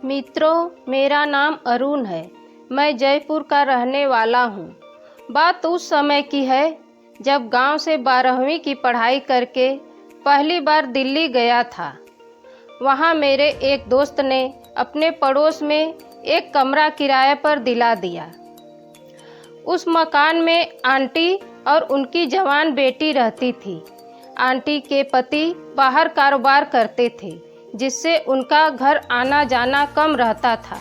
मित्रों, मेरा नाम अरुण है। मैं जयपुर का रहने वाला हूँ। बात उस समय की है जब गांव से 12वीं की पढ़ाई करके पहली बार दिल्ली गया था। वहाँ मेरे एक दोस्त ने अपने पड़ोस में एक कमरा किराए पर दिला दिया। उस मकान में आंटी और उनकी जवान बेटी रहती थी। आंटी के पति बाहर कारोबार करते थे, जिससे उनका घर आना जाना कम रहता था।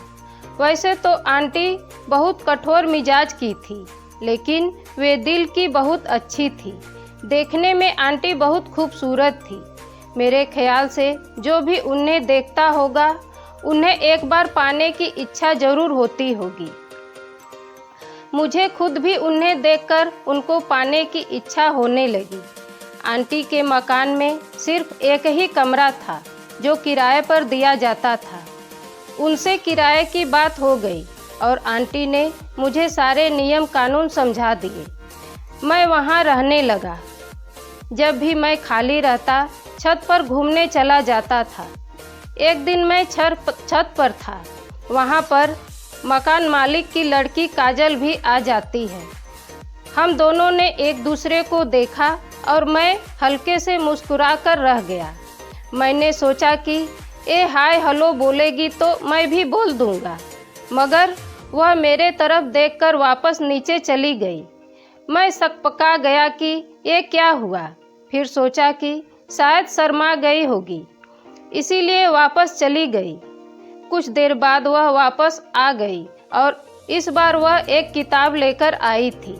वैसे तो आंटी बहुत कठोर मिजाज की थी, लेकिन वे दिल की बहुत अच्छी थी। देखने में आंटी बहुत खूबसूरत थी। मेरे ख्याल से जो भी उन्हें देखता होगा, उन्हें एक बार पाने की इच्छा जरूर होती होगी। मुझे खुद भी उन्हें देखकर उनको पाने की इच्छा होने लगी। आंटी के मकान में सिर्फ एक ही कमरा था जो किराए पर दिया जाता था। उनसे किराए की बात हो गई और आंटी ने मुझे सारे नियम कानून समझा दिए। मैं वहाँ रहने लगा। जब भी मैं खाली रहता, छत पर घूमने चला जाता था। एक दिन मैं छत पर था। वहाँ पर मकान मालिक की लड़की काजल भी आ जाती है। हम दोनों ने एक दूसरे को देखा और मैं हल्के से मुस्कुराकर रह गया। मैंने सोचा कि ए हाय हेलो बोलेगी तो मैं भी बोल दूंगा, मगर वह मेरे तरफ देखकर वापस नीचे चली गई। मैं सकपका गया कि ये क्या हुआ। फिर सोचा कि शायद शर्मा गई होगी, इसीलिए वापस चली गई। कुछ देर बाद वह वापस आ गई और इस बार वह एक किताब लेकर आई थी।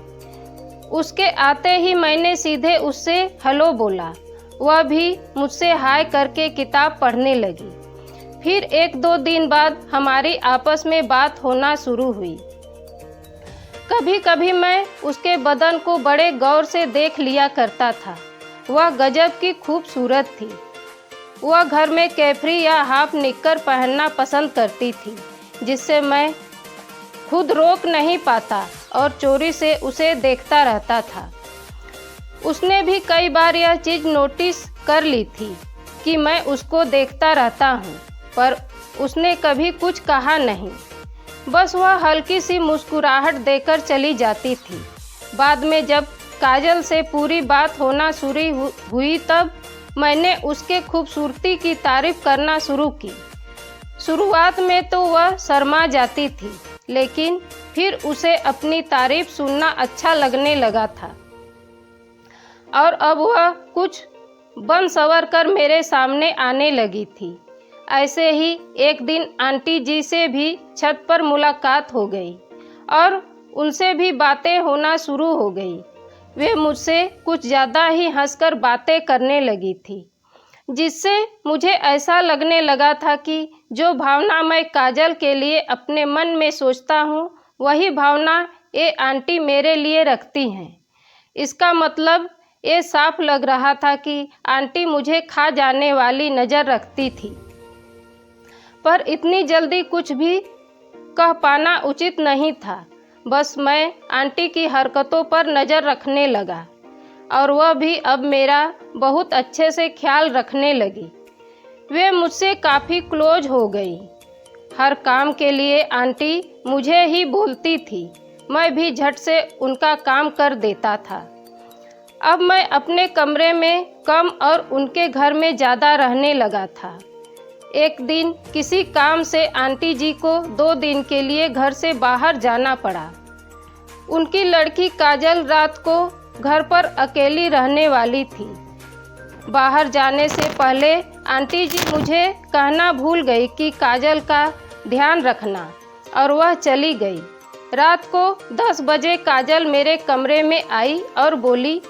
उसके आते ही मैंने सीधे उससे हेलो बोला। वह भी मुझसे हाय करके किताब पढ़ने लगी। फिर 1-2 दिन बाद हमारी आपस में बात होना शुरू हुई। कभी कभी मैं उसके बदन को बड़े गौर से देख लिया करता था। वह गजब की खूबसूरत थी। वह घर में कैफ्री या हाफ निक्कर पहनना पसंद करती थी, जिससे मैं खुद रोक नहीं पाता और चोरी से उसे देखता रहता था। उसने भी कई बार यह चीज़ नोटिस कर ली थी कि मैं उसको देखता रहता हूँ, पर उसने कभी कुछ कहा नहीं। बस वह हल्की सी मुस्कुराहट देकर चली जाती थी। बाद में जब काजल से पूरी बात होना शुरू हुई, तब मैंने उसके खूबसूरती की तारीफ करना शुरू की। शुरुआत में तो वह शर्मा जाती थी, लेकिन फिर उसे अपनी तारीफ सुनना अच्छा लगने लगा था और अब वह कुछ बन सवर कर मेरे सामने आने लगी थी। ऐसे ही एक दिन आंटी जी से भी छत पर मुलाकात हो गई और उनसे भी बातें होना शुरू हो गई। वे मुझसे कुछ ज़्यादा ही हंसकर बातें करने लगी थी, जिससे मुझे ऐसा लगने लगा था कि जो भावना मैं काजल के लिए अपने मन में सोचता हूँ, वही भावना ये आंटी मेरे लिए रखती हैं। इसका मतलब ये साफ लग रहा था कि आंटी मुझे खा जाने वाली नज़र रखती थी। पर इतनी जल्दी कुछ भी कह पाना उचित नहीं था। बस मैं आंटी की हरकतों पर नज़र रखने लगा और वह भी अब मेरा बहुत अच्छे से ख्याल रखने लगी। वे मुझसे काफ़ी क्लोज हो गई। हर काम के लिए आंटी मुझे ही बोलती थी। मैं भी झट से उनका काम कर देता था। अब मैं अपने कमरे में कम और उनके घर में ज़्यादा रहने लगा था। एक दिन किसी काम से आंटी जी को 2 दिन के लिए घर से बाहर जाना पड़ा। उनकी लड़की काजल रात को घर पर अकेली रहने वाली थी। बाहर जाने से पहले आंटी जी मुझे कहना भूल गई कि काजल का ध्यान रखना, और वह चली गई। रात को 10 बजे काजल मेरे कमरे में आई और बोली,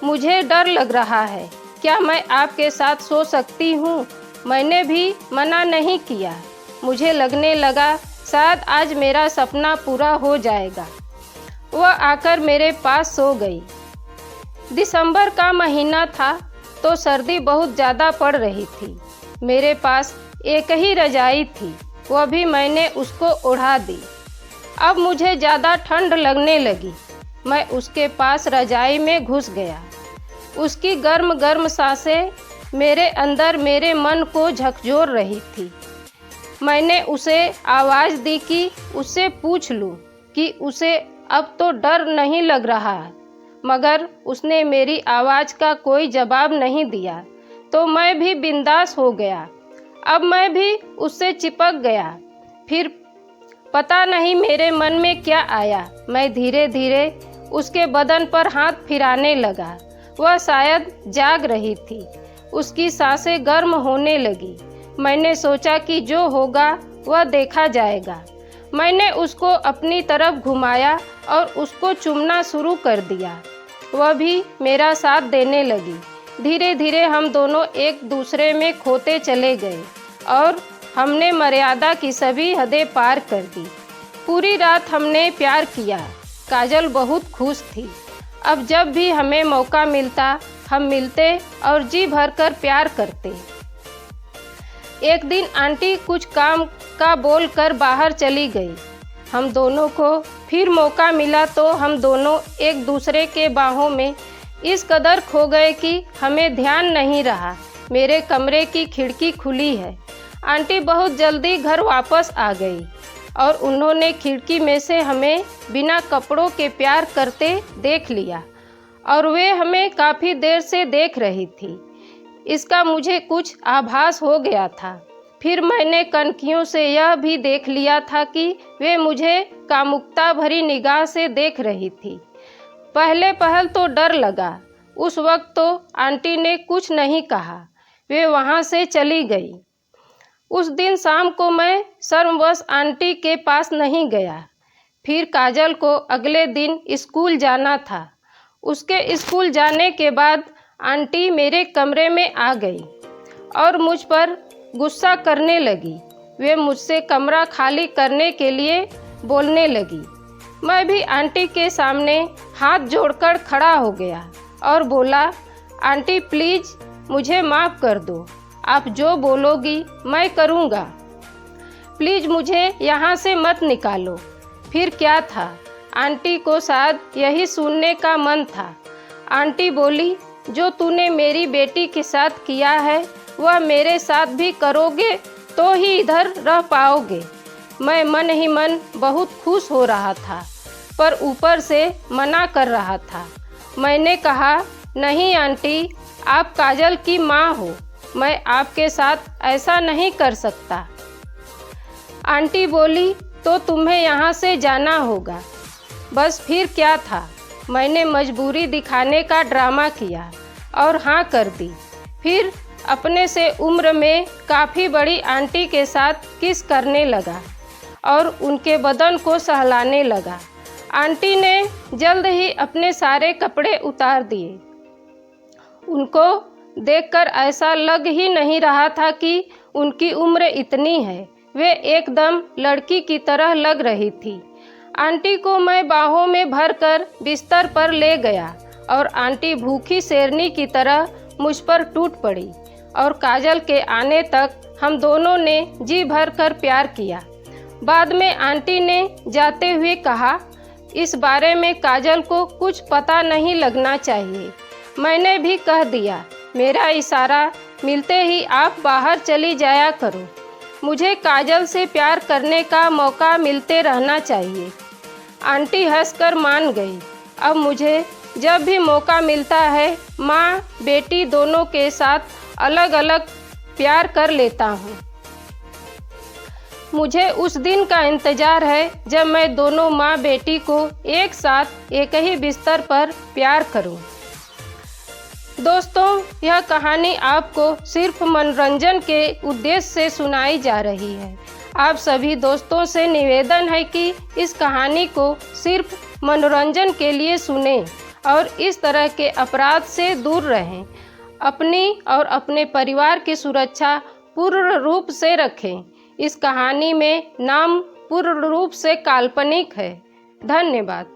मुझे डर लग रहा है, क्या मैं आपके साथ सो सकती हूँ? मैंने भी मना नहीं किया। मुझे लगने लगा शायद आज मेरा सपना पूरा हो जाएगा। वह आकर मेरे पास सो गई। दिसंबर का महीना था तो सर्दी बहुत ज़्यादा पड़ रही थी। मेरे पास एक ही रजाई थी, वह भी मैंने उसको ओढ़ा दी। अब मुझे ज़्यादा ठंड लगने लगी। मैं उसके पास रजाई में घुस गया। उसकी गर्म गर्म सांसें मेरे अंदर मेरे मन को झकझोर रही थी। मैंने उसे आवाज़ दी कि उससे पूछ लूं कि उसे अब तो डर नहीं लग रहा, मगर उसने मेरी आवाज़ का कोई जवाब नहीं दिया। तो मैं भी बिंदास हो गया। अब मैं भी उससे चिपक गया। फिर पता नहीं मेरे मन में क्या आया, मैं धीरे धीरे उसके बदन पर हाथ फिराने लगा। वह शायद जाग रही थी। उसकी सांसें गर्म होने लगी। मैंने सोचा कि जो होगा वह देखा जाएगा। मैंने उसको अपनी तरफ घुमाया और उसको चूमना शुरू कर दिया। वह भी मेरा साथ देने लगी। धीरे धीरे हम दोनों एक दूसरे में खोते चले गए और हमने मर्यादा की सभी हदें पार कर दी। पूरी रात हमने प्यार किया। काजल बहुत खुश थी। अब जब भी हमें मौका मिलता हम मिलते और जी भरकर प्यार करते। एक दिन आंटी कुछ काम का बोल कर बाहर चली गई। हम दोनों को फिर मौका मिला तो हम दोनों एक दूसरे के बाहों में इस कदर खो गए कि हमें ध्यान नहीं रहा मेरे कमरे की खिड़की खुली है। आंटी बहुत जल्दी घर वापस आ गई और उन्होंने खिड़की में से हमें बिना कपड़ों के प्यार करते देख लिया और वे हमें काफ़ी देर से देख रही थी। इसका मुझे कुछ आभास हो गया था। फिर मैंने कनखियों से यह भी देख लिया था कि वे मुझे कामुकता भरी निगाह से देख रही थी। पहले पहल तो डर लगा। उस वक्त तो आंटी ने कुछ नहीं कहा, वे वहाँ से चली गई। उस दिन शाम को मैं शर्मवश आंटी के पास नहीं गया। फिर काजल को अगले दिन स्कूल जाना था। उसके स्कूल जाने के बाद आंटी मेरे कमरे में आ गई और मुझ पर गुस्सा करने लगी। वे मुझसे कमरा खाली करने के लिए बोलने लगी। मैं भी आंटी के सामने हाथ जोड़कर खड़ा हो गया और बोला, आंटी प्लीज़ मुझे माफ़ कर दो। आप जो बोलोगी मैं करूँगा। प्लीज़ मुझे यहाँ से मत निकालो। फिर क्या था, आंटी को शायद यही सुनने का मन था। आंटी बोली, जो तूने मेरी बेटी के साथ किया है वह मेरे साथ भी करोगे तो ही इधर रह पाओगे। मैं मन ही मन बहुत खुश हो रहा था पर ऊपर से मना कर रहा था। मैंने कहा, नहीं आंटी, आप काजल की माँ हो, मैं आपके साथ ऐसा नहीं कर सकता। आंटी बोली, तो तुम्हें यहाँ से जाना होगा। बस फिर क्या था, मैंने मजबूरी दिखाने का ड्रामा किया और हाँ कर दी। फिर अपने से उम्र में काफ़ी बड़ी आंटी के साथ किस करने लगा और उनके बदन को सहलाने लगा। आंटी ने जल्द ही अपने सारे कपड़े उतार दिए। उनको देखकर ऐसा लग ही नहीं रहा था कि उनकी उम्र इतनी है। वे एकदम लड़की की तरह लग रही थी। आंटी को मैं बाहों में भरकर बिस्तर पर ले गया और आंटी भूखी शेरनी की तरह मुझ पर टूट पड़ी और काजल के आने तक हम दोनों ने जी भर कर प्यार किया। बाद में आंटी ने जाते हुए कहा, इस बारे में काजल को कुछ पता नहीं लगना चाहिए। मैंने भी कह दिया, मेरा इशारा मिलते ही आप बाहर चली जाया करो। मुझे काजल से प्यार करने का मौका मिलते रहना चाहिए। आंटी हंसकर मान गई। अब मुझे जब भी मौका मिलता है माँ बेटी दोनों के साथ अलग अलग प्यार कर लेता हूँ। मुझे उस दिन का इंतज़ार है जब मैं दोनों माँ बेटी को एक साथ एक ही बिस्तर पर प्यार करूँ। दोस्तों, यह कहानी आपको सिर्फ मनोरंजन के उद्देश्य से सुनाई जा रही है। आप सभी दोस्तों से निवेदन है कि इस कहानी को सिर्फ मनोरंजन के लिए सुनें और इस तरह के अपराध से दूर रहें। अपनी और अपने परिवार की सुरक्षा पूर्ण रूप से रखें। इस कहानी में नाम पूर्ण रूप से काल्पनिक है। धन्यवाद।